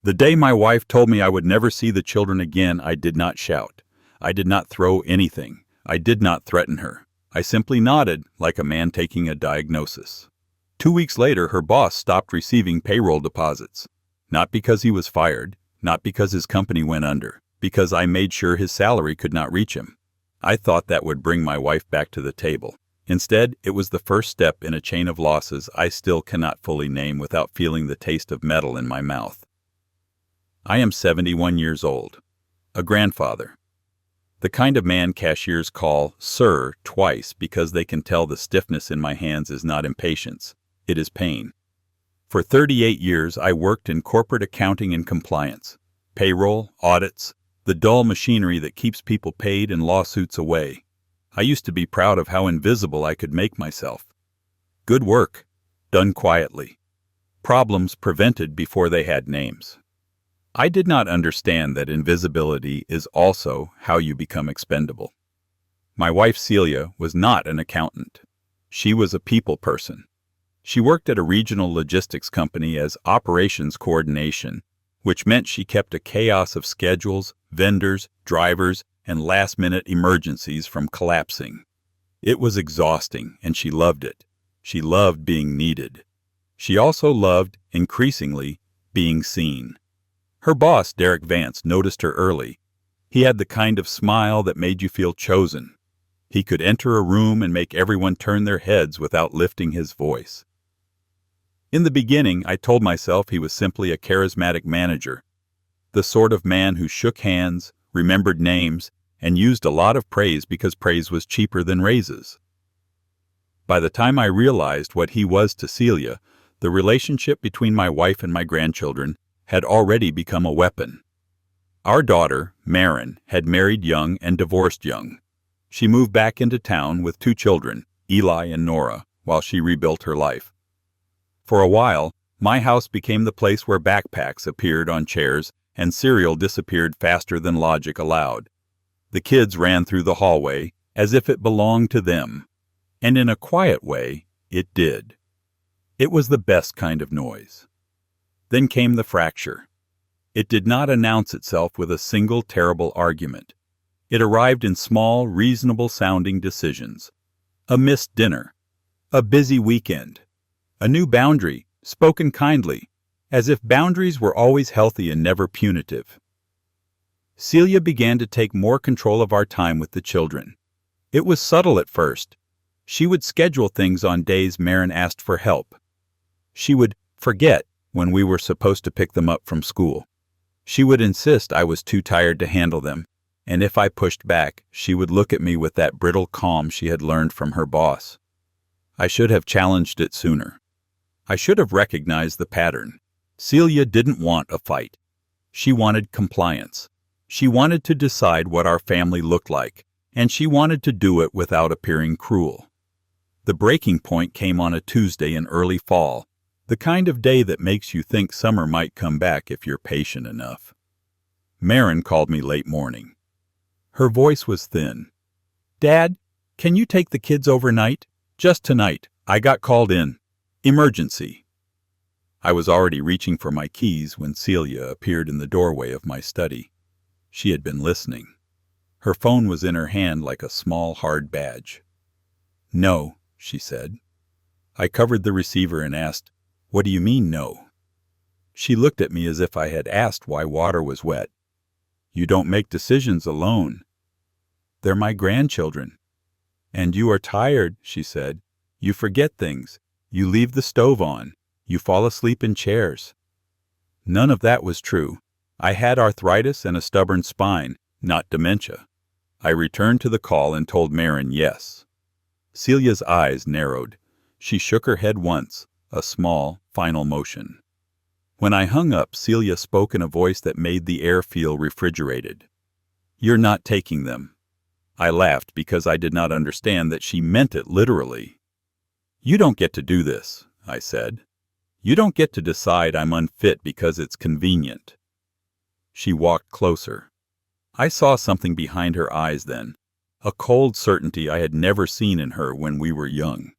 The day my wife told me I would never see the children again, I did not shout. I did not throw anything. I did not threaten her. I simply nodded like a man taking a diagnosis. 2 weeks later, her boss stopped receiving payroll deposits. Not because he was fired, not because his company went under, because I made sure his salary could not reach him. I thought that would bring my wife back to the table. Instead, it was the first step in a chain of losses I still cannot fully name without feeling the taste of metal in my mouth. I am 71 years old, a grandfather. The kind of man cashiers call "sir" twice because they can tell the stiffness in my hands is not impatience, it is pain. For 38 years, I worked in corporate accounting and compliance, payroll, audits, the dull machinery that keeps people paid and lawsuits away. I used to be proud of how invisible I could make myself. Good work, done quietly. Problems prevented before they had names. I did not understand that invisibility is also how you become expendable. My wife Celia was not an accountant. She was a people person. She worked at a regional logistics company as operations coordination, which meant she kept a chaos of schedules, vendors, drivers, and last-minute emergencies from collapsing. It was exhausting, and she loved it. She loved being needed. She also loved, increasingly, being seen. Her boss, Derek Vance, noticed her early. He had the kind of smile that made you feel chosen. He could enter a room and make everyone turn their heads without lifting his voice. In the beginning, I told myself he was simply a charismatic manager, the sort of man who shook hands, remembered names, and used a lot of praise because praise was cheaper than raises. By the time I realized what he was to Celia, the relationship between my wife and my grandchildren had already become a weapon. Our daughter, Marin, had married young and divorced young. She moved back into town with 2 children, Eli and Nora, while she rebuilt her life. For a while, my house became the place where backpacks appeared on chairs and cereal disappeared faster than logic allowed. The kids ran through the hallway as if it belonged to them, and in a quiet way, it did. It was the best kind of noise. Then came the fracture. It did not announce itself with a single terrible argument. It arrived in small, reasonable-sounding decisions. A missed dinner. A busy weekend. A new boundary, spoken kindly, as if boundaries were always healthy and never punitive. Celia began to take more control of our time with the children. It was subtle at first. She would schedule things on days Marin asked for help. She would forget when we were supposed to pick them up from school. She would insist I was too tired to handle them, and if I pushed back, she would look at me with that brittle calm she had learned from her boss. I should have challenged it sooner. I should have recognized the pattern. Celia didn't want a fight. She wanted compliance. She wanted to decide what our family looked like, and she wanted to do it without appearing cruel. The breaking point came on a Tuesday in early fall, the kind of day that makes you think summer might come back if you're patient enough. Marin called me late morning. Her voice was thin. "Dad, can you take the kids overnight? Just tonight. I got called in. Emergency." I was already reaching for my keys when Celia appeared in the doorway of my study. She had been listening. Her phone was in her hand like a small, hard badge. "No," she said. I covered the receiver and asked, "What do you mean, no?" She looked at me as if I had asked why water was wet. "You don't make decisions alone." "They're my grandchildren." "And you are tired," she said. "You forget things. You leave the stove on. You fall asleep in chairs." None of that was true. I had arthritis and a stubborn spine, not dementia. I returned to the call and told Marin yes. Celia's eyes narrowed. She shook her head once, a small, final motion. When I hung up, Celia spoke in a voice that made the air feel refrigerated. "You're not taking them." I laughed because I did not understand that she meant it literally. "You don't get to do this," I said. "You don't get to decide I'm unfit because it's convenient." She walked closer. I saw something behind her eyes then, a cold certainty I had never seen in her when we were young.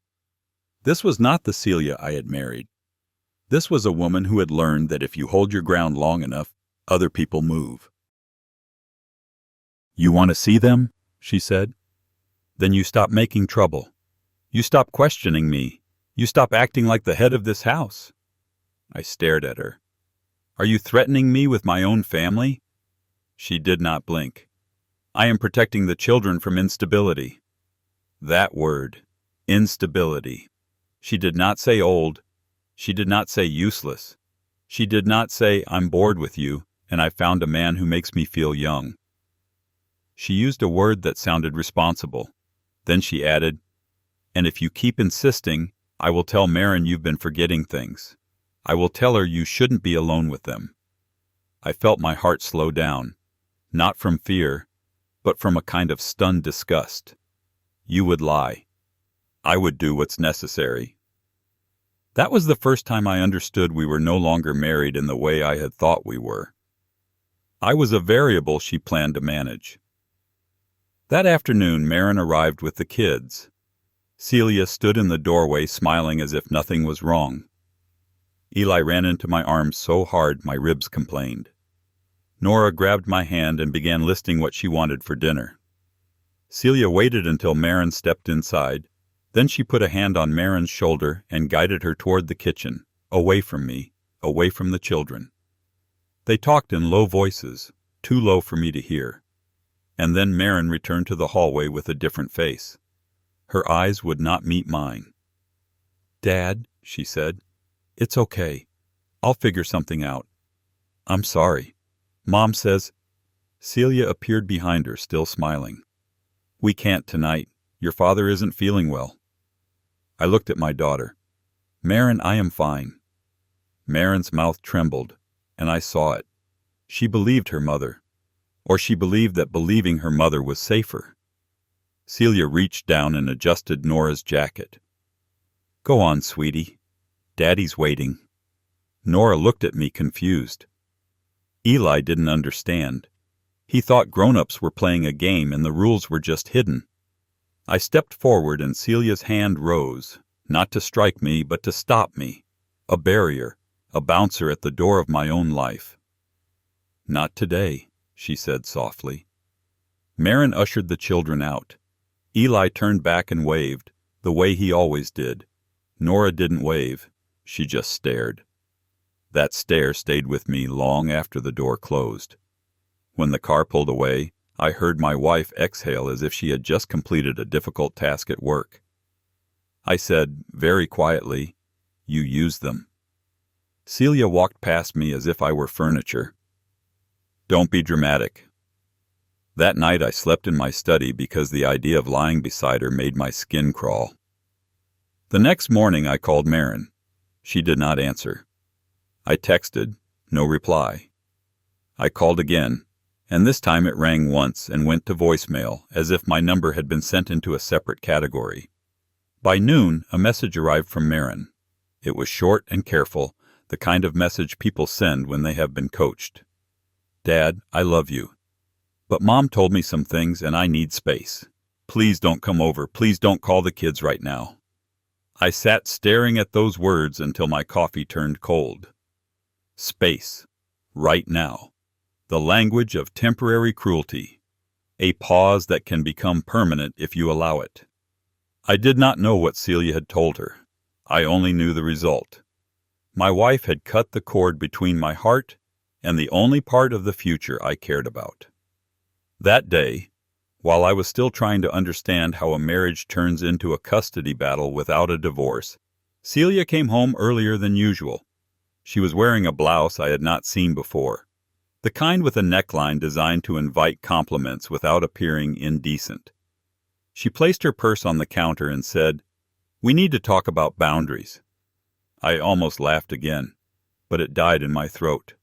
This was not the Celia I had married. This was a woman who had learned that if you hold your ground long enough, other people move. "You want to see them?" she said. "Then you stop making trouble. You stop questioning me. You stop acting like the head of this house." I stared at her. "Are you threatening me with my own family?" She did not blink. "I am protecting the children from instability." That word, instability. She did not say old. She did not say useless. She did not say, "I'm bored with you, and I found a man who makes me feel young." She used a word that sounded responsible. Then she added, "And if you keep insisting, I will tell Marin you've been forgetting things. I will tell her you shouldn't be alone with them." I felt my heart slow down, not from fear, but from a kind of stunned disgust. You would lie. I would do what's necessary. That was the first time I understood we were no longer married in the way I had thought we were. I was a variable she planned to manage. That afternoon, Marin arrived with the kids. Celia stood in the doorway smiling as if nothing was wrong. Eli ran into my arms so hard my ribs complained. Nora grabbed my hand and began listing what she wanted for dinner. Celia waited until Marin stepped inside. Then she put a hand on Marin's shoulder and guided her toward the kitchen, away from me, away from the children. They talked in low voices, too low for me to hear. And then Marin returned to the hallway with a different face. Her eyes would not meet mine. "Dad," she said, "it's okay. I'll figure something out. I'm sorry. Mom says—" Celia appeared behind her, still smiling. "We can't tonight. Your father isn't feeling well." I looked at my daughter. "Marin, I am fine." Marin's mouth trembled, and I saw it. She believed her mother, or she believed that believing her mother was safer. Celia reached down and adjusted Nora's jacket. "Go on, sweetie. Daddy's waiting." Nora looked at me confused. Eli didn't understand. He thought grown-ups were playing a game and the rules were just hidden. I stepped forward and Celia's hand rose, not to strike me, but to stop me. A barrier, a bouncer at the door of my own life. "Not today," she said softly. Marin ushered the children out. Eli turned back and waved, the way he always did. Nora didn't wave. She just stared. That stare stayed with me long after the door closed. When the car pulled away, I heard my wife exhale as if she had just completed a difficult task at work. I said, very quietly, "You use them." Celia walked past me as if I were furniture. "Don't be dramatic." That night I slept in my study because the idea of lying beside her made my skin crawl. The next morning I called Marin. She did not answer. I texted, no reply. I called again, and this time it rang once and went to voicemail, as if my number had been sent into a separate category. By noon, a message arrived from Marin. It was short and careful, the kind of message people send when they have been coached. "Dad, I love you. But Mom told me some things and I need space. Please don't come over. Please don't call the kids right now." I sat staring at those words until my coffee turned cold. Space. Right now. The language of temporary cruelty. A pause that can become permanent if you allow it. I did not know what Celia had told her. I only knew the result. My wife had cut the cord between my heart and the only part of the future I cared about. That day, while I was still trying to understand how a marriage turns into a custody battle without a divorce, Celia came home earlier than usual. She was wearing a blouse I had not seen before, the kind with a neckline designed to invite compliments without appearing indecent. She placed her purse on the counter and said, "We need to talk about boundaries." I almost laughed again, but it died in my throat.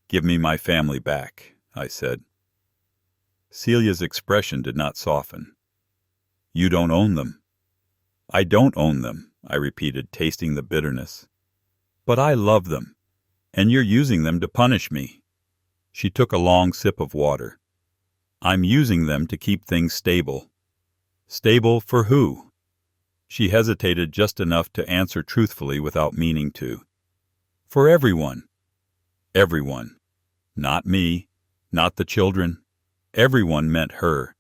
"Give me my family back," I said. Celia's expression did not soften. "You don't own them." "I don't own them," I repeated, tasting the bitterness. "But I love them, and you're using them to punish me." She took a long sip of water. "I'm using them to keep things stable." "Stable for who?" She hesitated just enough to answer truthfully without meaning to. For everyone. Everyone. Not me, not the children. Everyone meant her.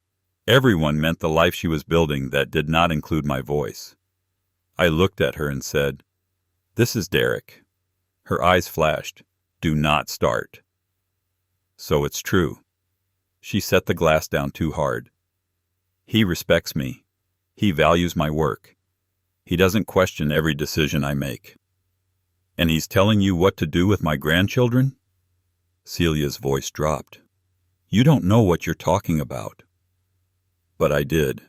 Everyone meant the life she was building that did not include my voice. I looked at her and said, "This is Derek." Her eyes flashed. "Do not start." So it's true. She set the glass down too hard. He respects me. He values my work. He doesn't question every decision I make. And he's telling you what to do with my grandchildren? Celia's voice dropped. You don't know what you're talking about. But I did.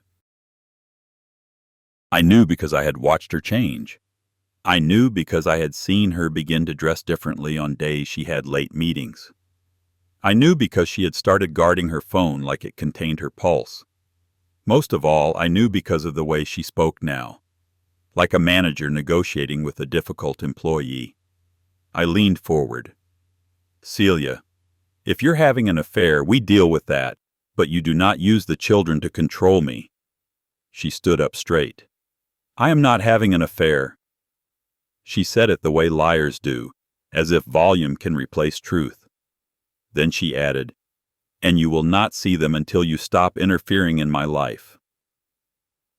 I knew because I had watched her change. I knew because I had seen her begin to dress differently on days she had late meetings. I knew because she had started guarding her phone like it contained her pulse. Most of all, I knew because of the way she spoke now, like a manager negotiating with a difficult employee. I leaned forward. Celia, if you're having an affair, we deal with that, but you do not use the children to control me. She stood up straight. I am not having an affair. She said it the way liars do, as if volume can replace truth. Then she added, and you will not see them until you stop interfering in my life.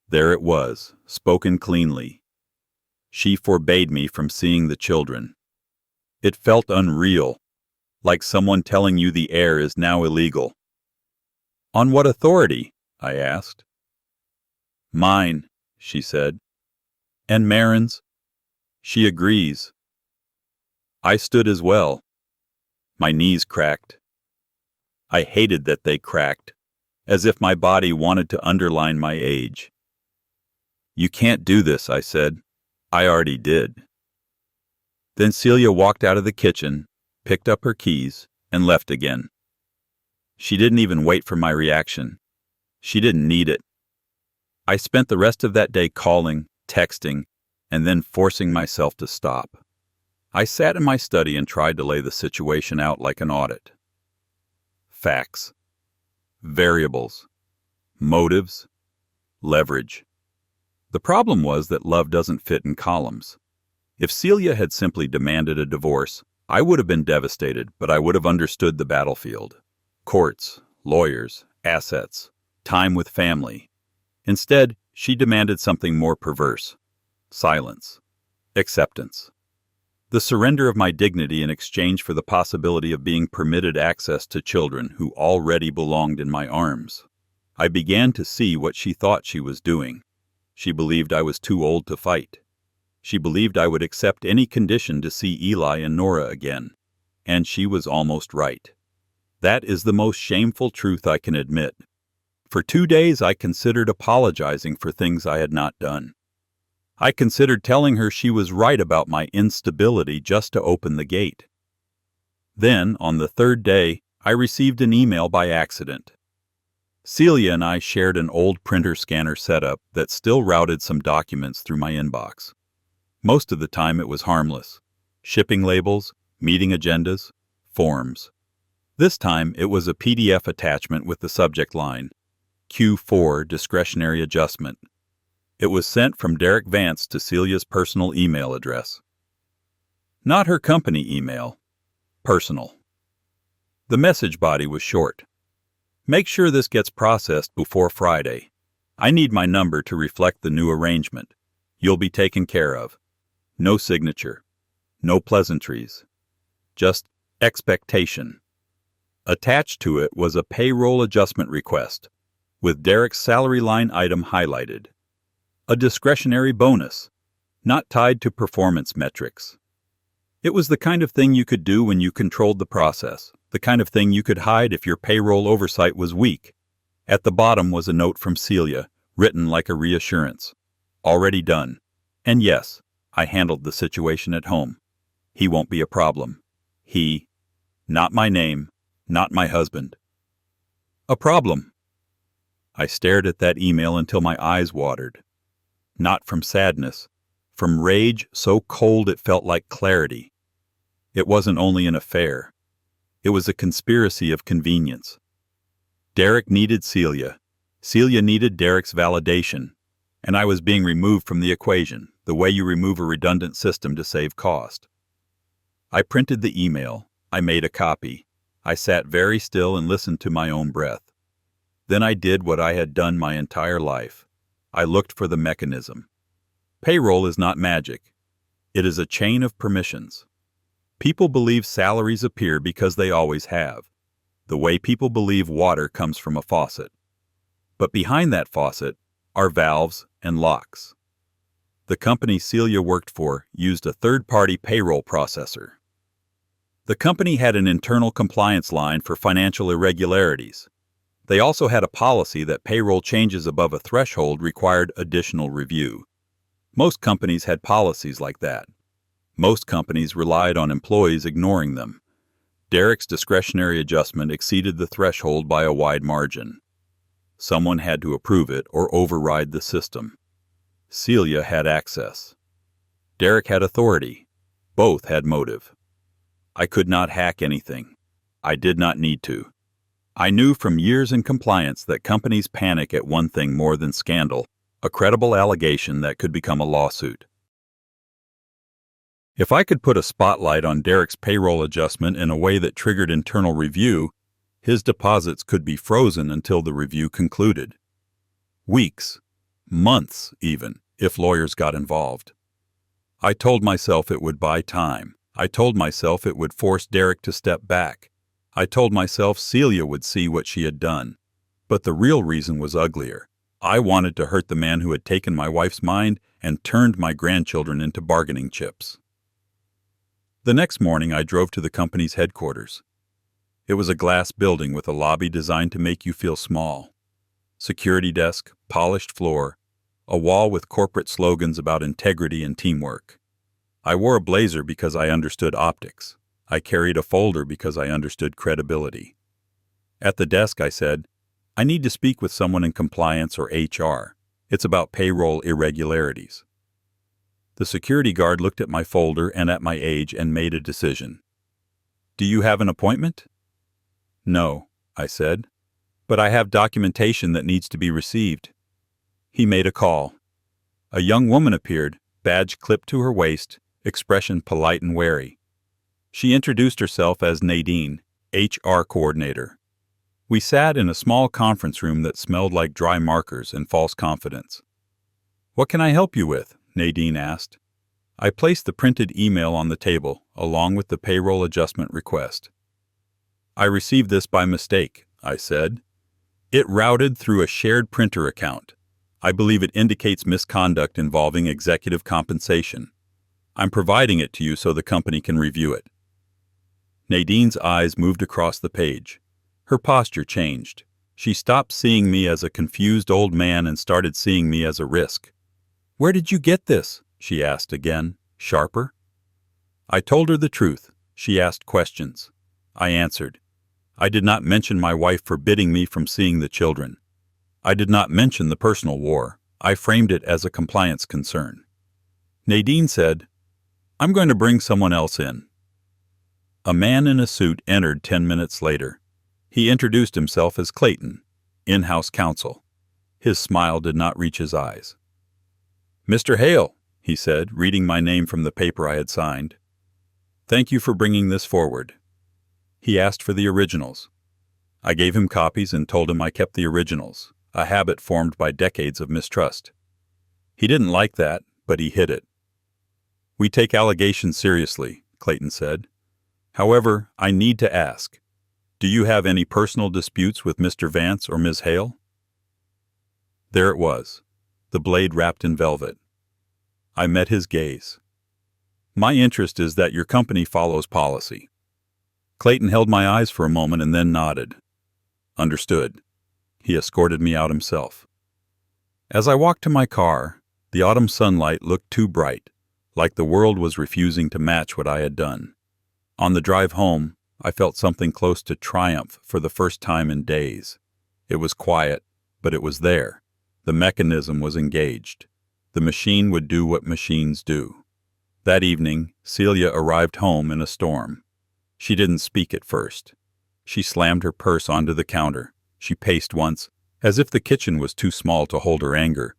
There it was, spoken cleanly. She forbade me from seeing the children. It felt unreal, like someone telling you the air is now illegal. On what authority? I asked. Mine, she said. And Marin's? She agrees. I stood as well. My knees cracked. I hated that they cracked, as if my body wanted to underline my age. You can't do this, I said. I already did. Then Celia walked out of the kitchen, picked up her keys, and left again. She didn't even wait for my reaction. She didn't need it. I spent the rest of that day calling, texting, and then forcing myself to stop. I sat in my study and tried to lay the situation out like an audit. Facts. Variables. Motives. Leverage. The problem was that love doesn't fit in columns. If Celia had simply demanded a divorce, I would have been devastated, but I would have understood the battlefield. Courts, lawyers, assets, time with family. Instead, she demanded something more perverse. Silence. Acceptance. The surrender of my dignity in exchange for the possibility of being permitted access to children who already belonged in my arms. I began to see what she thought she was doing. She believed I was too old to fight. She believed I would accept any condition to see Eli and Nora again. And she was almost right. That is the most shameful truth I can admit. For 2 days I considered apologizing for things I had not done. I considered telling her she was right about my instability just to open the gate. Then, on the 3rd day, I received an email by accident. Celia and I shared an old printer scanner setup that still routed some documents through my inbox. Most of the time it was harmless. Shipping labels, meeting agendas, forms. This time it was a PDF attachment with the subject line, Q4 Discretionary Adjustment. It was sent from Derek Vance to Celia's personal email address. Not her company email. Personal. The message body was short. Make sure this gets processed before Friday. I need my number to reflect the new arrangement. You'll be taken care of. No signature. No pleasantries. Just expectation. Attached to it was a payroll adjustment request, with Derek's salary line item highlighted. A discretionary bonus, not tied to performance metrics. It was the kind of thing you could do when you controlled the process, the kind of thing you could hide if your payroll oversight was weak. At the bottom was a note from Celia, written like a reassurance. Already done. And yes, I handled the situation at home. He won't be a problem. He, not my name, not my husband. A problem. I stared at that email until my eyes watered. Not from sadness, from rage so cold it felt like clarity. It wasn't only an affair. It was a conspiracy of convenience. Derek needed Celia. Celia needed Derek's validation. And I was being removed from the equation, the way you remove a redundant system to save cost. I printed the email. I made a copy. I sat very still and listened to my own breath. Then I did what I had done my entire life. I looked for the mechanism. Payroll is not magic. It is a chain of permissions. People believe salaries appear because they always have, the way people believe water comes from a faucet. But behind that faucet are valves and locks. The company Celia worked for used a third-party payroll processor. The company had an internal compliance line for financial irregularities. They also had a policy that payroll changes above a threshold required additional review. Most companies had policies like that. Most companies relied on employees ignoring them. Derek's discretionary adjustment exceeded the threshold by a wide margin. Someone had to approve it or override the system. Celia had access. Derek had authority. Both had motive. I could not hack anything. I did not need to. I knew from years in compliance that companies panic at one thing more than scandal, a credible allegation that could become a lawsuit. If I could put a spotlight on Derek's payroll adjustment in a way that triggered internal review, his deposits could be frozen until the review concluded. Weeks, months even, if lawyers got involved. I told myself it would buy time. I told myself it would force Derek to step back. I told myself Celia would see what she had done. But the real reason was uglier. I wanted to hurt the man who had taken my wife's mind and turned my grandchildren into bargaining chips. The next morning I drove to the company's headquarters. It was a glass building with a lobby designed to make you feel small. Security desk, polished floor, a wall with corporate slogans about integrity and teamwork. I wore a blazer because I understood optics. I carried a folder because I understood credibility. At the desk I said, "I need to speak with someone in compliance or HR. It's about payroll irregularities." The security guard looked at my folder and at my age and made a decision. "Do you have an appointment?" "No," I said, "but I have documentation that needs to be received." He made a call. A young woman appeared, badge clipped to her waist, expression polite and wary. She introduced herself as Nadine, HR coordinator. We sat in a small conference room that smelled like dry markers and false confidence. "What can I help you with?" Nadine asked. I placed the printed email on the table, along with the payroll adjustment request. "I received this by mistake," I said. "It routed through a shared printer account. I believe it indicates misconduct involving executive compensation. I'm providing it to you so the company can review it." Nadine's eyes moved across the page. Her posture changed. She stopped seeing me as a confused old man and started seeing me as a risk. "Where did you get this?" she asked again, sharper. I told her the truth. She asked questions. I answered. I did not mention my wife forbidding me from seeing the children. I did not mention the personal war. I framed it as a compliance concern. Nadine said, "I'm going to bring someone else in." A man in a suit entered 10 minutes later. He introduced himself as Clayton, in-house counsel. His smile did not reach his eyes. "Mr. Hale," he said, reading my name from the paper I had signed. "Thank you for bringing this forward." He asked for the originals. I gave him copies and told him I kept the originals, a habit formed by decades of mistrust. He didn't like that, but he hid it. "We take allegations seriously," Clayton said. "However, I need to ask, do you have any personal disputes with Mr. Vance or Ms. Hale?" There it was, the blade wrapped in velvet. I met his gaze. "My interest is that your company follows policy." Clayton held my eyes for a moment and then nodded. "Understood." He escorted me out himself. As I walked to my car, the autumn sunlight looked too bright, like the world was refusing to match what I had done. On the drive home, I felt something close to triumph for the first time in days. It was quiet, but it was there. The mechanism was engaged. The machine would do what machines do. That evening, Celia arrived home in a storm. She didn't speak at first. She slammed her purse onto the counter. She paced once, as if the kitchen was too small to hold her anger.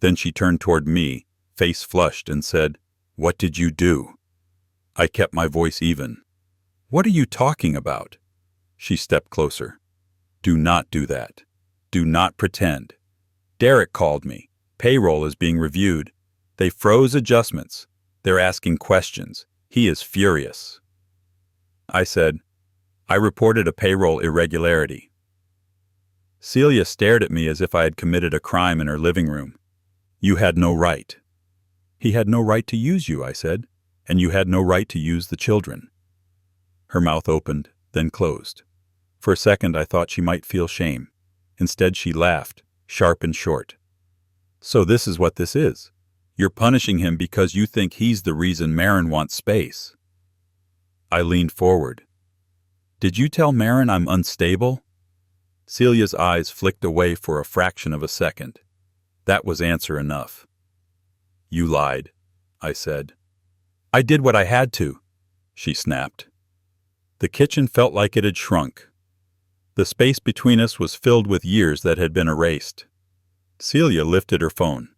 Then she turned toward me, face flushed, and said, "What did you do?" I kept my voice even. What are you talking about? She stepped closer. Do not do that. Do not pretend. Derek called me. Payroll is being reviewed. They froze adjustments. They're asking questions. He is furious. I said, I reported a payroll irregularity. Celia stared at me as if I had committed a crime in her living room. You had no right. He had no right to use you, I said, and you had no right to use the children. Her mouth opened, then closed. For a second I thought she might feel shame. Instead she laughed, sharp and short. So this is what this is. You're punishing him because you think he's the reason Marin wants space. I leaned forward. Did you tell Marin I'm unstable? Celia's eyes flicked away for a fraction of a second. That was answer enough. You lied, I said. I did what I had to, she snapped. The kitchen felt like it had shrunk. The space between us was filled with years that had been erased. Celia lifted her phone.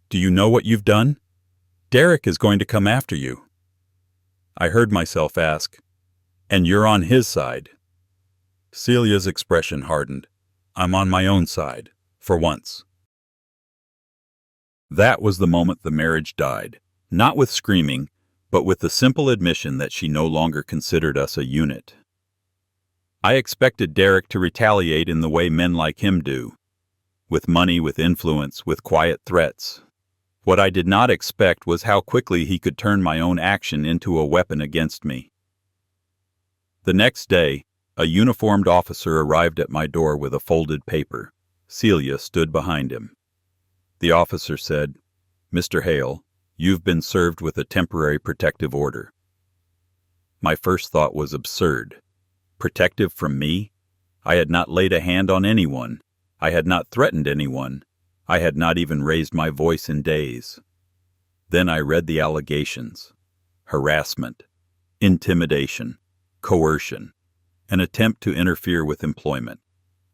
Do you know what you've done? Derek is going to come after you. I heard myself ask, and you're on his side. Celia's expression hardened. I'm on my own side, for once. That was the moment the marriage died, not with screaming, but with the simple admission that she no longer considered us a unit. I expected Derek to retaliate in the way men like him do, with money, with influence, with quiet threats. What I did not expect was how quickly he could turn my own action into a weapon against me. The next day, a uniformed officer arrived at my door with a folded paper. Celia stood behind him. The officer said, Mr. Hale, you've been served with a temporary protective order. My first thought was absurd. Protective from me? I had not laid a hand on anyone. I had not threatened anyone. I had not even raised my voice in days. Then I read the allegations. Harassment, intimidation, coercion, an attempt to interfere with employment,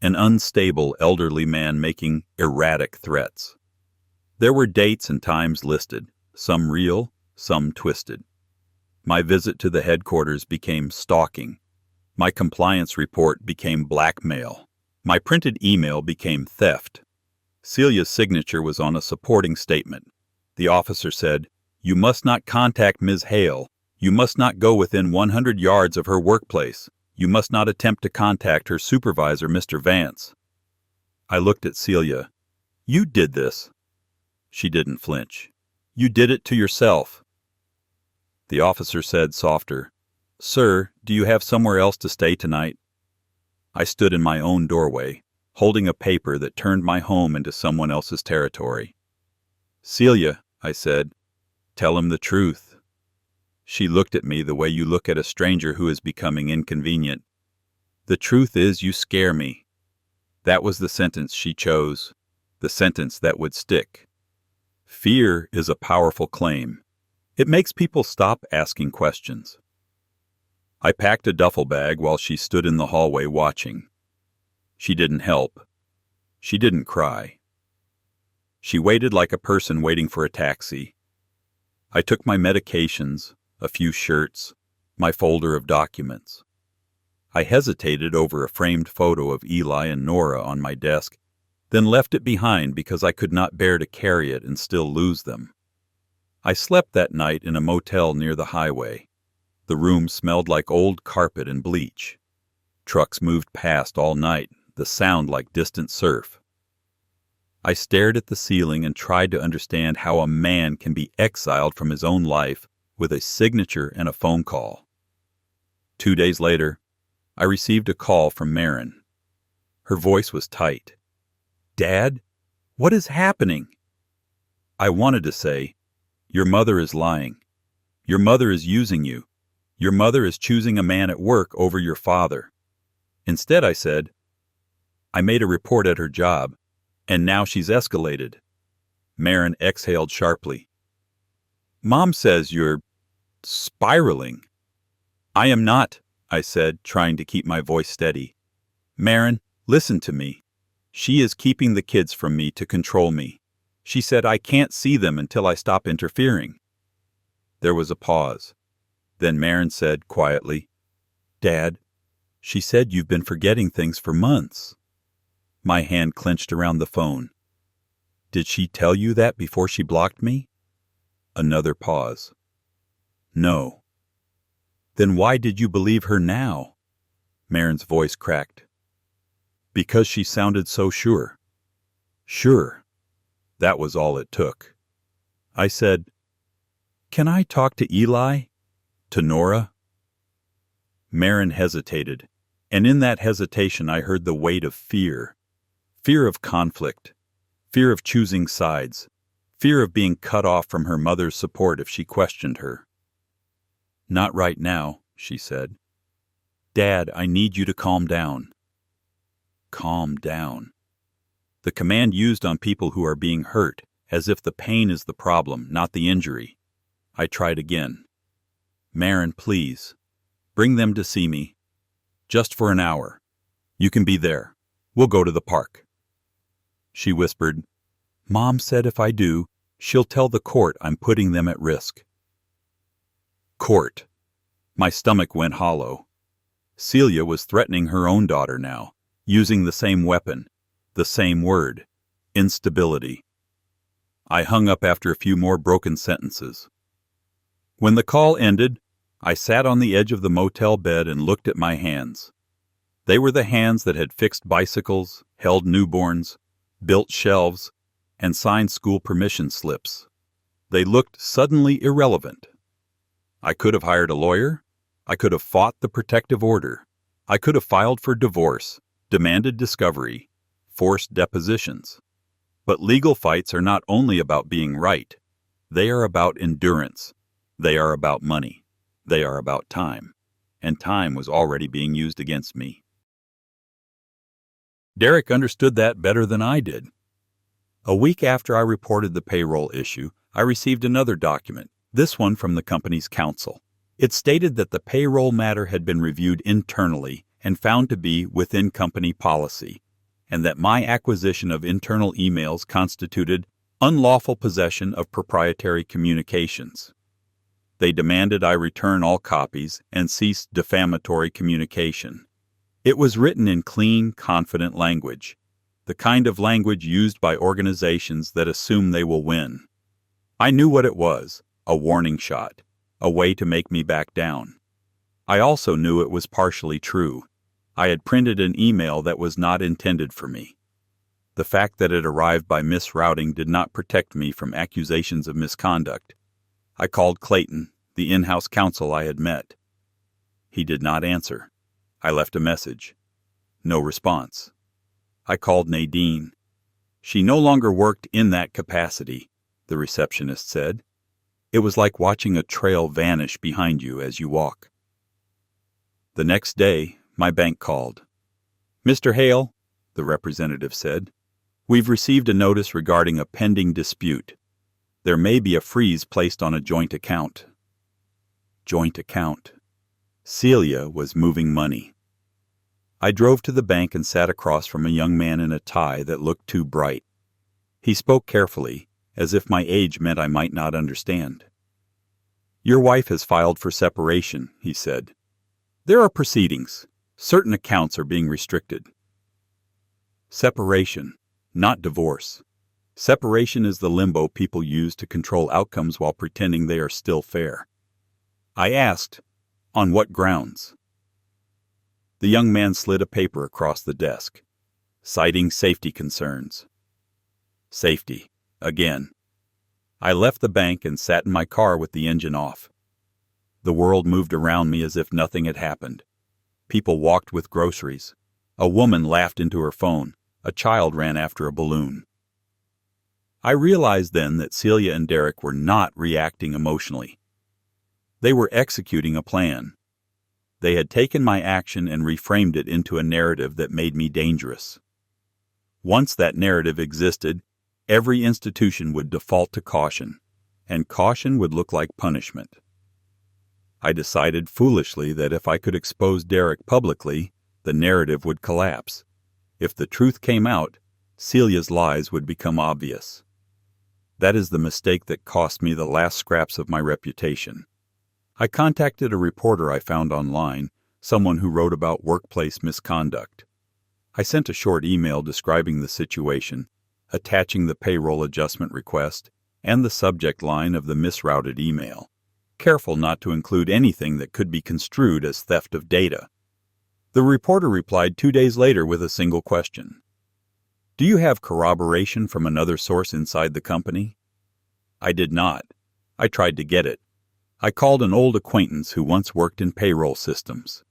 an unstable elderly man making erratic threats. There were dates and times listed, some real, some twisted. My visit to the headquarters became stalking. My compliance report became blackmail. My printed email became theft. Celia's signature was on a supporting statement. The officer said, You must not contact Ms. Hale. You must not go within 100 yards of her workplace. You must not attempt to contact her supervisor, Mr. Vance. I looked at Celia. You did this. She didn't flinch. You did it to yourself. The officer said softer, Sir, do you have somewhere else to stay tonight? I stood in my own doorway, holding a paper that turned my home into someone else's territory. Celia, I said, tell him the truth. She looked at me the way you look at a stranger who is becoming inconvenient. The truth is you scare me. That was the sentence she chose, the sentence that would stick. Fear is a powerful claim. It makes people stop asking questions. I packed a duffel bag while she stood in the hallway watching. She didn't help. She didn't cry. She waited like a person waiting for a taxi. I took my medications, a few shirts, my folder of documents. I hesitated over a framed photo of Eli and Nora on my desk, then left it behind because I could not bear to carry it and still lose them. I slept that night in a motel near the highway. The room smelled like old carpet and bleach. Trucks moved past all night, the sound like distant surf. I stared at the ceiling and tried to understand how a man can be exiled from his own life with a signature and a phone call. 2 days later, I received a call from Marin. Her voice was tight. Dad, what is happening? I wanted to say, Your mother is lying. Your mother is using you. Your mother is choosing a man at work over your father. Instead, I said, I made a report at her job, and now she's escalated. Marin exhaled sharply. Mom says you're spiraling. I am not, I said, trying to keep my voice steady. Marin, listen to me. She is keeping the kids from me to control me. She said I can't see them until I stop interfering. There was a pause. Then Marin said quietly, "Dad, she said you've been forgetting things for months." My hand clenched around the phone. "Did she tell you that before she blocked me?" Another pause. "No." "Then why did you believe her now?" Marin's voice cracked. "Because she sounded so sure." Sure. That was all it took. I said, "Can I talk to Eli? To Nora?" Marin hesitated, and in that hesitation I heard the weight of fear. Fear of conflict. Fear of choosing sides. Fear of being cut off from her mother's support if she questioned her. "Not right now," she said. "Dad, I need you to calm down." Calm down. The command used on people who are being hurt, as if the pain is the problem, not the injury. I tried again. "Marin, please. Bring them to see me. Just for an hour. You can be there. We'll go to the park." She whispered, "Mom said if I do, she'll tell the court I'm putting them at risk." Court. My stomach went hollow. Celia was threatening her own daughter now, using the same weapon, the same word, instability. I hung up after a few more broken sentences. When the call ended, I sat on the edge of the motel bed and looked at my hands. They were the hands that had fixed bicycles, held newborns, built shelves, and signed school permission slips. They looked suddenly irrelevant. I could have hired a lawyer. I could have fought the protective order. I could have filed for divorce, demanded discovery, forced depositions. But legal fights are not only about being right. They are about endurance. They are about money. They are about time. And time was already being used against me. Derek understood that better than I did. A week after I reported the payroll issue, I received another document, this one from the company's counsel. It stated that the payroll matter had been reviewed internally and found to be within company policy, and that my acquisition of internal emails constituted unlawful possession of proprietary communications. They demanded I return all copies and cease defamatory communication. It was written in clean, confident language, the kind of language used by organizations that assume they will win. I knew what it was, a warning shot, a way to make me back down. I also knew it was partially true. I had printed an email that was not intended for me. The fact that it arrived by misrouting did not protect me from accusations of misconduct. I called Clayton, the in-house counsel I had met. He did not answer. I left a message. No response. I called Nadine. She no longer worked in that capacity, the receptionist said. It was like watching a trail vanish behind you as you walk. The next day, my bank called. "Mr. Hale," the representative said, "we've received a notice regarding a pending dispute. There may be a freeze placed on a joint account." Joint account. Celia was moving money. I drove to the bank and sat across from a young man in a tie that looked too bright. He spoke carefully, as if my age meant I might not understand. "Your wife has filed for separation," he said. "There are proceedings. Certain accounts are being restricted." Separation, not divorce. Separation is the limbo people use to control outcomes while pretending they are still fair. I asked, "On what grounds?" The young man slid a paper across the desk, citing safety concerns. Safety, again. I left the bank and sat in my car with the engine off. The world moved around me as if nothing had happened. People walked with groceries. A woman laughed into her phone. A child ran after a balloon. I realized then that Celia and Derek were not reacting emotionally. They were executing a plan. They had taken my action and reframed it into a narrative that made me dangerous. Once that narrative existed, every institution would default to caution, and caution would look like punishment. I decided foolishly that if I could expose Derek publicly, the narrative would collapse. If the truth came out, Celia's lies would become obvious. That is the mistake that cost me the last scraps of my reputation. I contacted a reporter I found online, someone who wrote about workplace misconduct. I sent a short email describing the situation, attaching the payroll adjustment request and the subject line of the misrouted email, careful not to include anything that could be construed as theft of data. The reporter replied 2 days later with a single question. Do you have corroboration from another source inside the company? I did not. I tried to get it. I called an old acquaintance who once worked in payroll systems.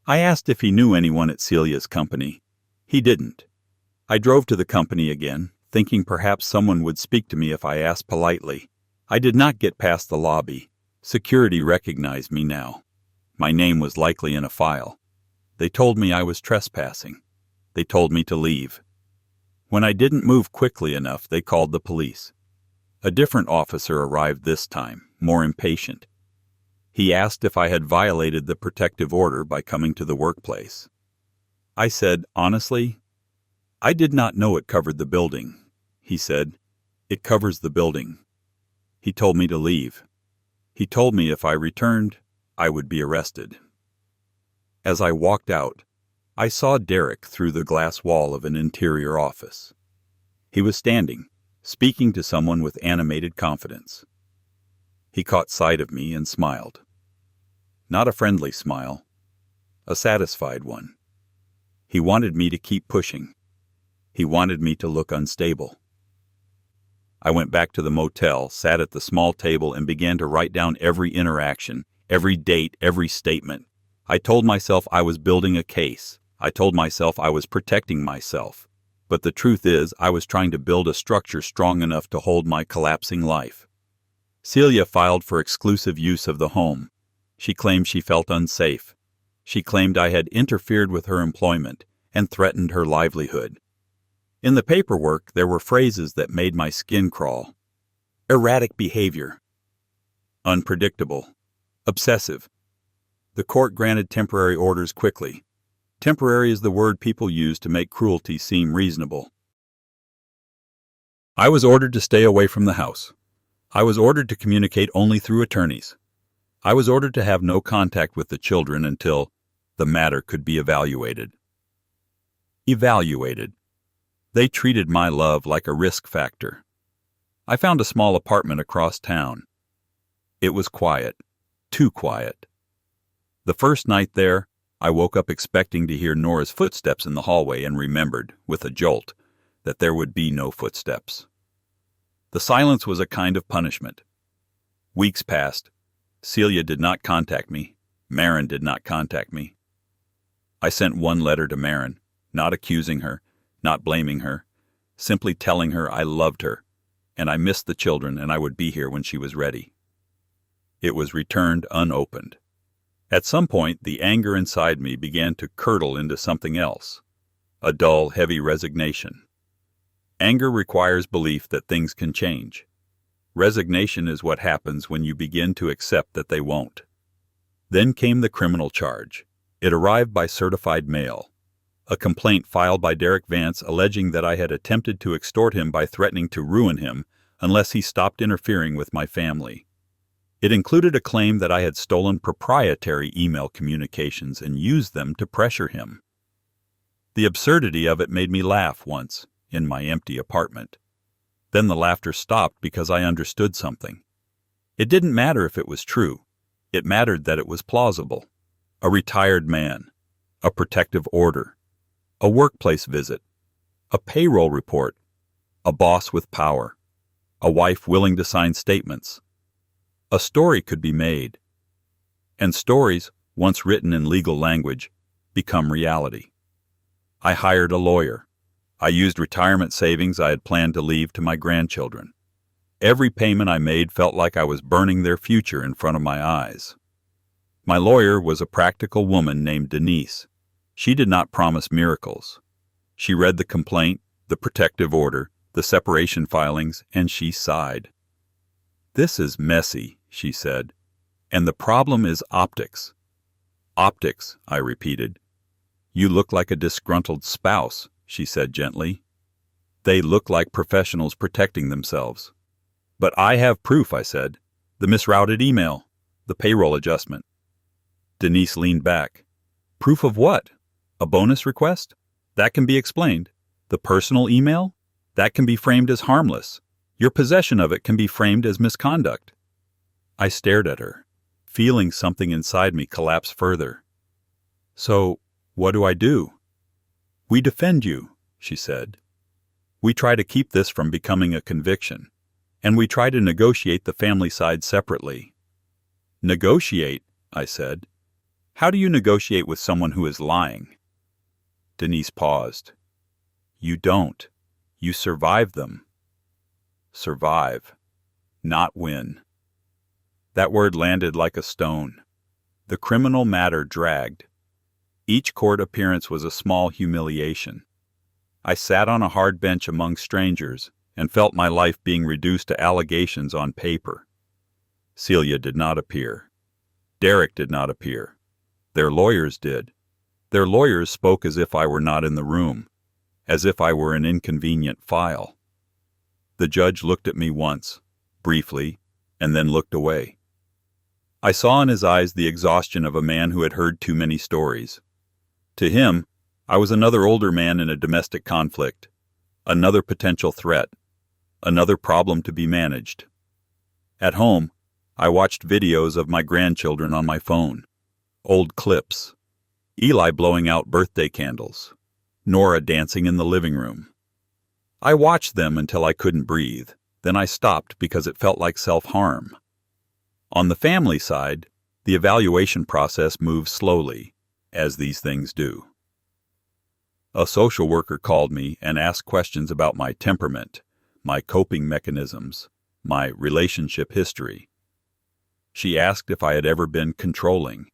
I asked if he knew anyone at Celia's company. He didn't. I drove to the company again, thinking perhaps someone would speak to me if I asked politely. I did not get past the lobby. Security recognized me now. My name was likely in a file. They told me I was trespassing. They told me to leave. When I didn't move quickly enough, they called the police. A different officer arrived this time, more impatient. He asked if I had violated the protective order by coming to the workplace. I said, honestly, I did not know it covered the building. He said, it covers the building. He told me to leave. He told me if I returned, I would be arrested. As I walked out, I saw Derek through the glass wall of an interior office. He was standing, speaking to someone with animated confidence. He caught sight of me and smiled. Not a friendly smile, a satisfied one. He wanted me to keep pushing. He wanted me to look unstable. I went back to the motel, sat at the small table, and began to write down every interaction, every date, every statement. I told myself I was building a case. I told myself I was protecting myself. But the truth is, I was trying to build a structure strong enough to hold my collapsing life. Celia filed for exclusive use of the home. She claimed she felt unsafe. She claimed I had interfered with her employment and threatened her livelihood. In the paperwork, there were phrases that made my skin crawl. Erratic behavior. Unpredictable. Obsessive. The court granted temporary orders quickly. Temporary is the word people use to make cruelty seem reasonable. I was ordered to stay away from the house. I was ordered to communicate only through attorneys. I was ordered to have no contact with the children until the matter could be evaluated. Evaluated. They treated my love like a risk factor. I found a small apartment across town. It was quiet. Too quiet. The first night there, I woke up expecting to hear Nora's footsteps in the hallway and remembered, with a jolt, that there would be no footsteps. The silence was a kind of punishment. Weeks passed. Celia did not contact me. Marin did not contact me. I sent one letter to Marin, not accusing her, not blaming her, simply telling her I loved her, and I missed the children and I would be here when she was ready. It was returned unopened. At some point, the anger inside me began to curdle into something else, a dull, heavy resignation. Anger requires belief that things can change. Resignation is what happens when you begin to accept that they won't. Then came the criminal charge. It arrived by certified mail. A complaint filed by Derek Vance alleging that I had attempted to extort him by threatening to ruin him unless he stopped interfering with my family. It included a claim that I had stolen proprietary email communications and used them to pressure him. The absurdity of it made me laugh once, in my empty apartment. Then the laughter stopped because I understood something. It didn't matter if it was true. It mattered that it was plausible. A retired man. A protective order. A workplace visit. A payroll report. A boss with power. A wife willing to sign statements. A story could be made. And stories, once written in legal language, become reality. I hired a lawyer. I used retirement savings I had planned to leave to my grandchildren. Every payment I made felt like I was burning their future in front of my eyes. My lawyer was a practical woman named Denise. She did not promise miracles. She read the complaint, the protective order, the separation filings, and she sighed. "This is messy," she said, "and the problem is optics." "Optics," I repeated. "You look like a disgruntled spouse," she said gently. "They look like professionals protecting themselves." "But I have proof," I said. "The misrouted email, the payroll adjustment. Denise leaned back. Proof of what? A bonus request? That can be explained. The personal email? That can be framed as harmless. Your possession of it can be framed as misconduct. I stared at her, feeling something inside me collapse further. So, what do I do? We defend you, she said. We try to keep this from becoming a conviction, and we try to negotiate the family side separately. Negotiate, I said. How do you negotiate with someone who is lying? Denise paused. You don't. You survive them. Survive, not win. That word landed like a stone. The criminal matter dragged. Each court appearance was a small humiliation. I sat on a hard bench among strangers and felt my life being reduced to allegations on paper. Celia did not appear. Derek did not appear. Their lawyers did. Their lawyers spoke as if I were not in the room, as if I were an inconvenient file. The judge looked at me once, briefly, and then looked away. I saw in his eyes the exhaustion of a man who had heard too many stories. To him, I was another older man in a domestic conflict, another potential threat, another problem to be managed. At home, I watched videos of my grandchildren on my phone, old clips, Eli blowing out birthday candles, Nora dancing in the living room. I watched them until I couldn't breathe, then I stopped because it felt like self-harm. On the family side, the evaluation process moved slowly, as these things do. A social worker called me and asked questions about my temperament, my coping mechanisms, my relationship history. She asked if I had ever been controlling.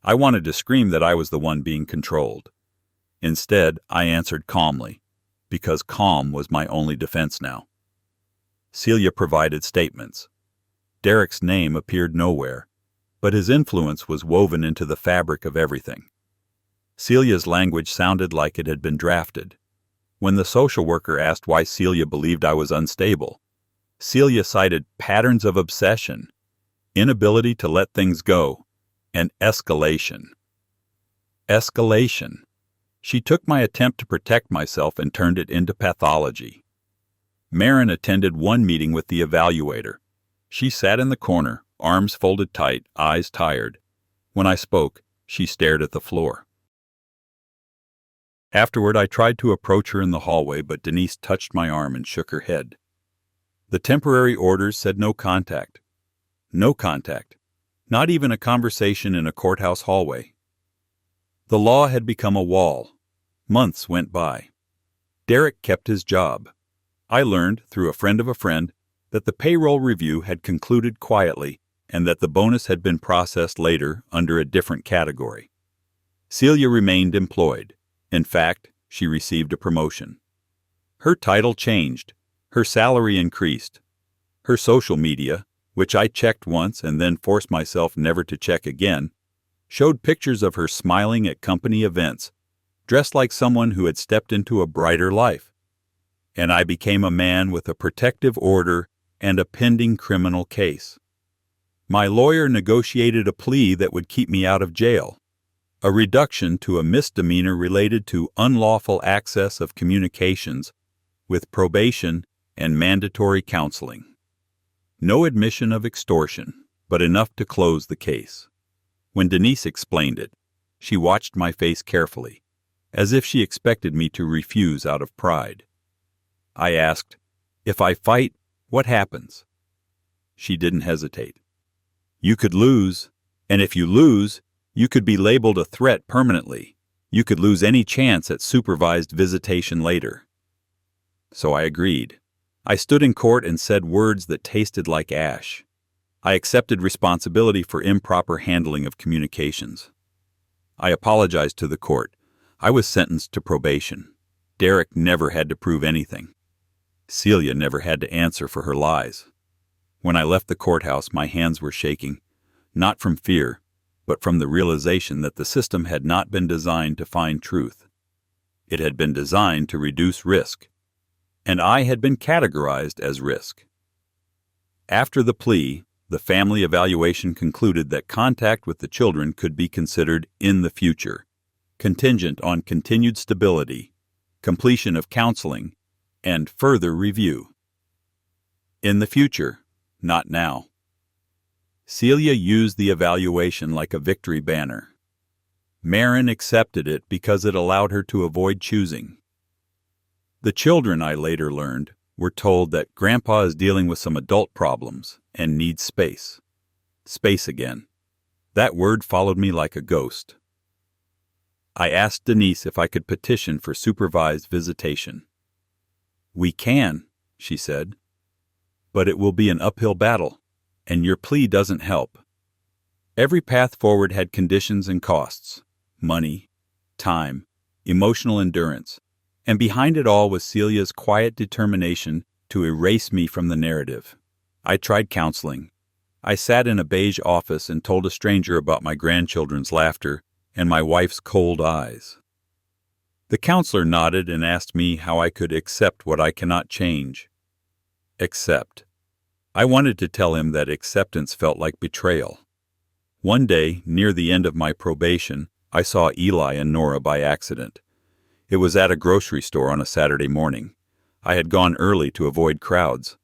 I wanted to scream that I was the one being controlled. Instead, I answered calmly, because calm was my only defense now. Celia provided statements. Derek's name appeared nowhere, but his influence was woven into the fabric of everything. Celia's language sounded like it had been drafted. When the social worker asked why Celia believed I was unstable, Celia cited patterns of obsession, inability to let things go, and escalation. Escalation. She took my attempt to protect myself and turned it into pathology. Marin attended one meeting with the evaluator. She sat in the corner, arms folded tight, eyes tired. When I spoke, she stared at the floor. Afterward, I tried to approach her in the hallway, but Denise touched my arm and shook her head. The temporary orders said no contact. No contact. Not even a conversation in a courthouse hallway. The law had become a wall. Months went by. Derek kept his job. I learned, through a friend of a friend, that the payroll review had concluded quietly and that the bonus had been processed later under a different category. Celia remained employed. In fact, she received a promotion. Her title changed. Her salary increased. Her social media, which I checked once and then forced myself never to check again, showed pictures of her smiling at company events, dressed like someone who had stepped into a brighter life. And I became a man with a protective order and a pending criminal case. My lawyer negotiated a plea that would keep me out of jail, a reduction to a misdemeanor related to unlawful access of communications with probation and mandatory counseling. No admission of extortion, but enough to close the case. When Denise explained it, she watched my face carefully, as if she expected me to refuse out of pride. I asked, "If I fight, what happens?" She didn't hesitate. "You could lose, and if you lose, you could be labeled a threat permanently. You could lose any chance at supervised visitation later." So I agreed. I stood in court and said words that tasted like ash. I accepted responsibility for improper handling of communications. I apologized to the court. I was sentenced to probation. Derek never had to prove anything. Celia never had to answer for her lies. When I left the courthouse, my hands were shaking, not from fear, but from the realization that the system had not been designed to find truth. It had been designed to reduce risk, and I had been categorized as risk. After the plea, The family evaluation concluded that contact with the children could be considered in the future, contingent on continued stability, completion of counseling, and further review. In the future, not now. Celia used the evaluation like a victory banner. Marin accepted it because it allowed her to avoid choosing. The children, I later learned, were told that Grandpa is dealing with some adult problems and needs space. Space again. That word followed me like a ghost. I asked Denise if I could petition for supervised visitation. "We can," she said, "but it will be an uphill battle, and your plea doesn't help." Every path forward had conditions and costs: money, time, emotional endurance, and behind it all was Celia's quiet determination to erase me from the narrative. I tried counseling. I sat in a beige office and told a stranger about my grandchildren's laughter and my wife's cold eyes. The counselor nodded and asked me how I could accept what I cannot change. Accept. I wanted to tell him that acceptance felt like betrayal. One day, near the end of my probation, I saw Eli and Nora by accident. It was at a grocery store on a Saturday morning. I had gone early to avoid crowds.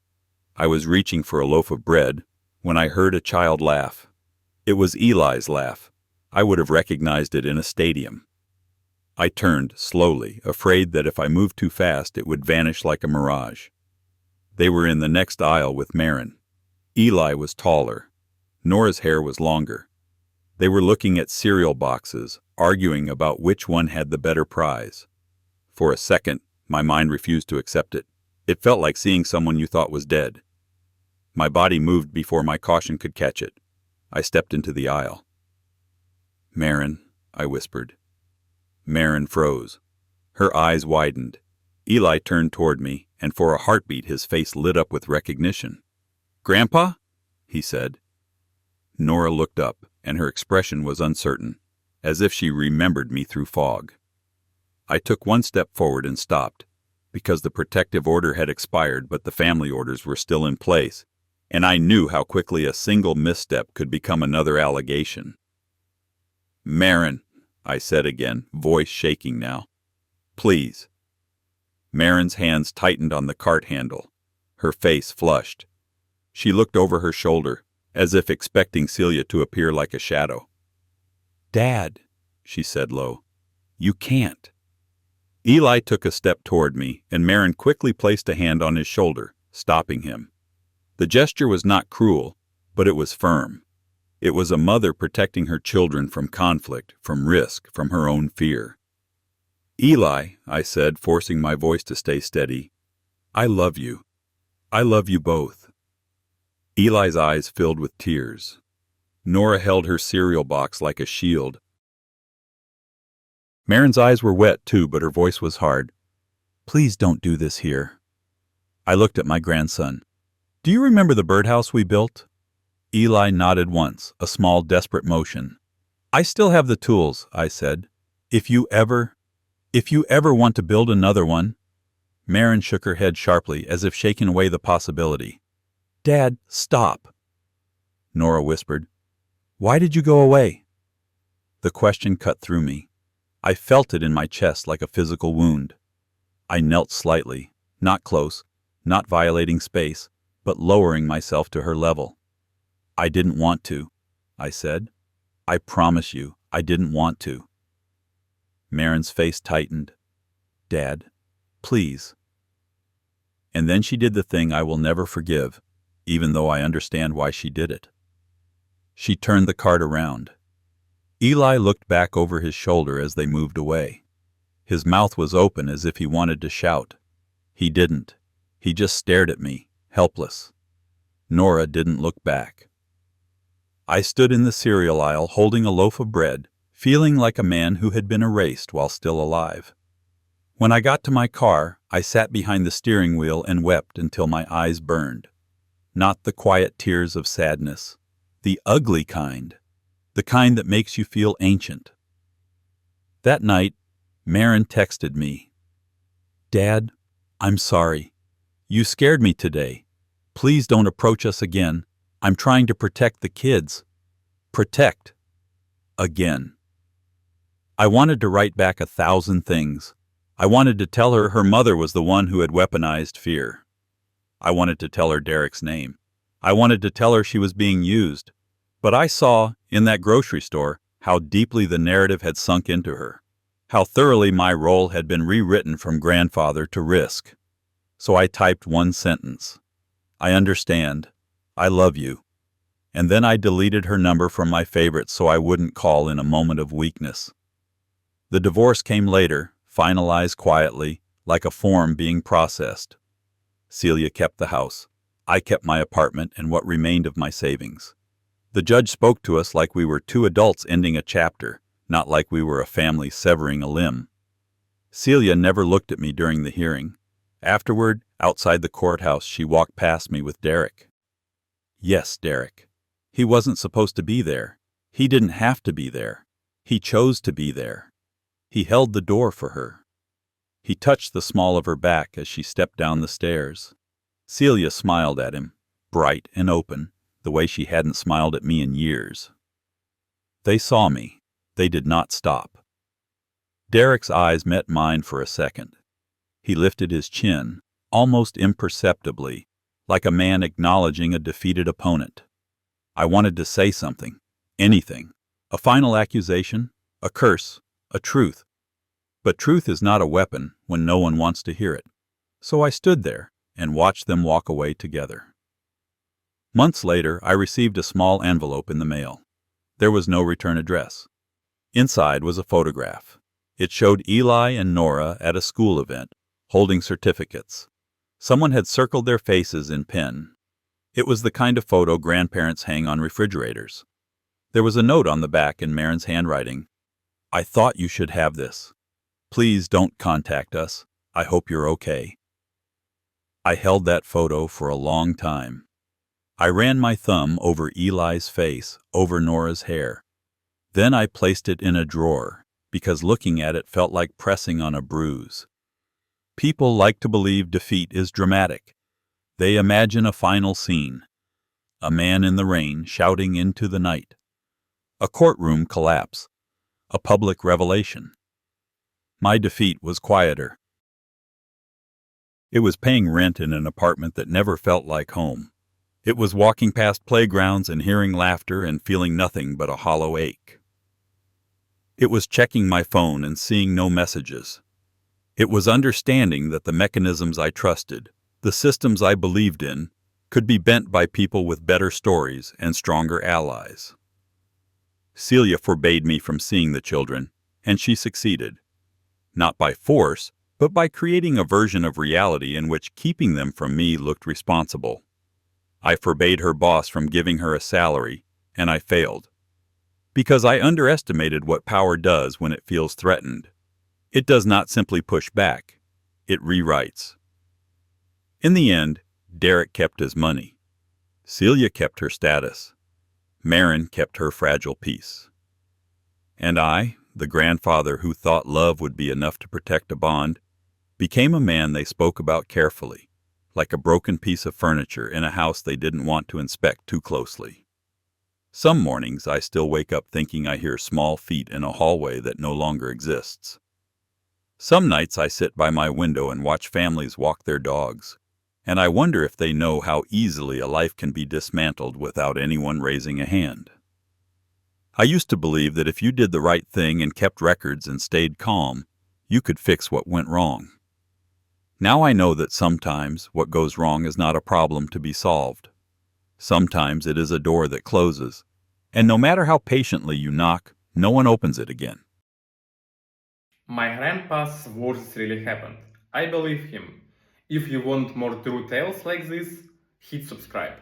I was reaching for a loaf of bread when I heard a child laugh. It was Eli's laugh. I would have recognized it in a stadium. I turned, slowly, afraid that if I moved too fast it would vanish like a mirage. They were in the next aisle with Marin. Eli was taller. Nora's hair was longer. They were looking at cereal boxes, arguing about which one had the better prize. For a second, my mind refused to accept it. It felt like seeing someone you thought was dead. My body moved before my caution could catch it. I stepped into the aisle. "Marin," I whispered. Marin froze. Her eyes widened. Eli turned toward me, and for a heartbeat his face lit up with recognition. "Grandpa?" he said. Nora looked up, and her expression was uncertain, as if she remembered me through fog. I took one step forward and stopped, because the protective order had expired but the family orders were still in place, and I knew how quickly a single misstep could become another allegation. "Marin," I said again, voice shaking now. "Please." Marin's hands tightened on the cart handle. Her face flushed. She looked over her shoulder, as if expecting Celia to appear like a shadow. "Dad," she said low, "you can't." Eli took a step toward me, and Marin quickly placed a hand on his shoulder, stopping him. The gesture was not cruel, but it was firm. It was a mother protecting her children from conflict, from risk, from her own fear. "Eli," I said, forcing my voice to stay steady, "I love you. I love you both." Eli's eyes filled with tears. Nora held her cereal box like a shield. Marin's eyes were wet too, but her voice was hard. "Please don't do this here." I looked at my grandson. "Do you remember the birdhouse we built?" Eli nodded once, a small, desperate motion. "I still have the tools," I said. If you ever want to build another one." Marin shook her head sharply, as if shaking away the possibility. "Dad, stop." Nora whispered, "Why did you go away?" The question cut through me. I felt it in my chest like a physical wound. I knelt slightly, not close, not violating space, but lowering myself to her level. "I didn't want to," I said. "I promise you, I didn't want to." Marin's face tightened. "Dad, please." And then she did the thing I will never forgive, even though I understand why she did it. She turned the cart around. Eli looked back over his shoulder as they moved away. His mouth was open as if he wanted to shout. He didn't. He just stared at me, helpless. Nora didn't look back. I stood in the cereal aisle holding a loaf of bread, feeling like a man who had been erased while still alive. When I got to my car, I sat behind the steering wheel and wept until my eyes burned. Not the quiet tears of sadness, the ugly kind. The kind that makes you feel ancient. That night, Marin texted me. "Dad, I'm sorry. You scared me today. Please don't approach us again. I'm trying to protect the kids. Protect. Again. I wanted to write back 1,000 things. I wanted to tell her her mother was the one who had weaponized fear. I wanted to tell her Derek's name. I wanted to tell her she was being used. But I saw, in that grocery store, how deeply the narrative had sunk into her, how thoroughly my role had been rewritten from grandfather to risk. So I typed one sentence. I understand. I love you. And then I deleted her number from my favorites so I wouldn't call in a moment of weakness. The divorce came later, finalized quietly, like a form being processed. Celia kept the house. I kept my apartment and what remained of my savings. The judge spoke to us like we were two adults ending a chapter, not like we were a family severing a limb. Celia never looked at me during the hearing. Afterward, outside the courthouse, she walked past me with Derek. Yes, Derek. He wasn't supposed to be there. He didn't have to be there. He chose to be there. He held the door for her. He touched the small of her back as she stepped down the stairs. Celia smiled at him, bright and open, the way she hadn't smiled at me in years. They saw me. They did not stop. Derek's eyes met mine for a second. He lifted his chin, almost imperceptibly, like a man acknowledging a defeated opponent. I wanted to say something, anything, a final accusation, a curse, a truth. But truth is not a weapon when no one wants to hear it. So I stood there and watched them walk away together. Months later, I received a small envelope in the mail. There was no return address. Inside was a photograph. It showed Eli and Nora at a school event, holding certificates. Someone had circled their faces in pen. It was the kind of photo grandparents hang on refrigerators. There was a note on the back in Marin's handwriting. I thought you should have this. Please don't contact us. I hope you're okay. I held that photo for a long time. I ran my thumb over Eli's face, over Nora's hair. Then I placed it in a drawer, because looking at it felt like pressing on a bruise. People like to believe defeat is dramatic. They imagine a final scene. A man in the rain shouting into the night. A courtroom collapse. A public revelation. My defeat was quieter. It was paying rent in an apartment that never felt like home. It was walking past playgrounds and hearing laughter and feeling nothing but a hollow ache. It was checking my phone and seeing no messages. It was understanding that the mechanisms I trusted, the systems I believed in, could be bent by people with better stories and stronger allies. Celia forbade me from seeing the children, and she succeeded. Not by force, but by creating a version of reality in which keeping them from me looked responsible. I forbade her boss from giving her a salary, and I failed. Because I underestimated what power does when it feels threatened. It does not simply push back. It rewrites. In the end, Derek kept his money. Celia kept her status. Marin kept her fragile peace. And I, the grandfather who thought love would be enough to protect a bond, became a man they spoke about carefully, like a broken piece of furniture in a house they didn't want to inspect too closely. Some mornings I still wake up thinking I hear small feet in a hallway that no longer exists. Some nights I sit by my window and watch families walk their dogs, and I wonder if they know how easily a life can be dismantled without anyone raising a hand. I used to believe that if you did the right thing and kept records and stayed calm, you could fix what went wrong. Now I know that sometimes what goes wrong is not a problem to be solved. Sometimes it is a door that closes, and no matter how patiently you knock, no one opens it again. My grandpa's worst really happened. I believe him. If you want more true tales like this, hit subscribe.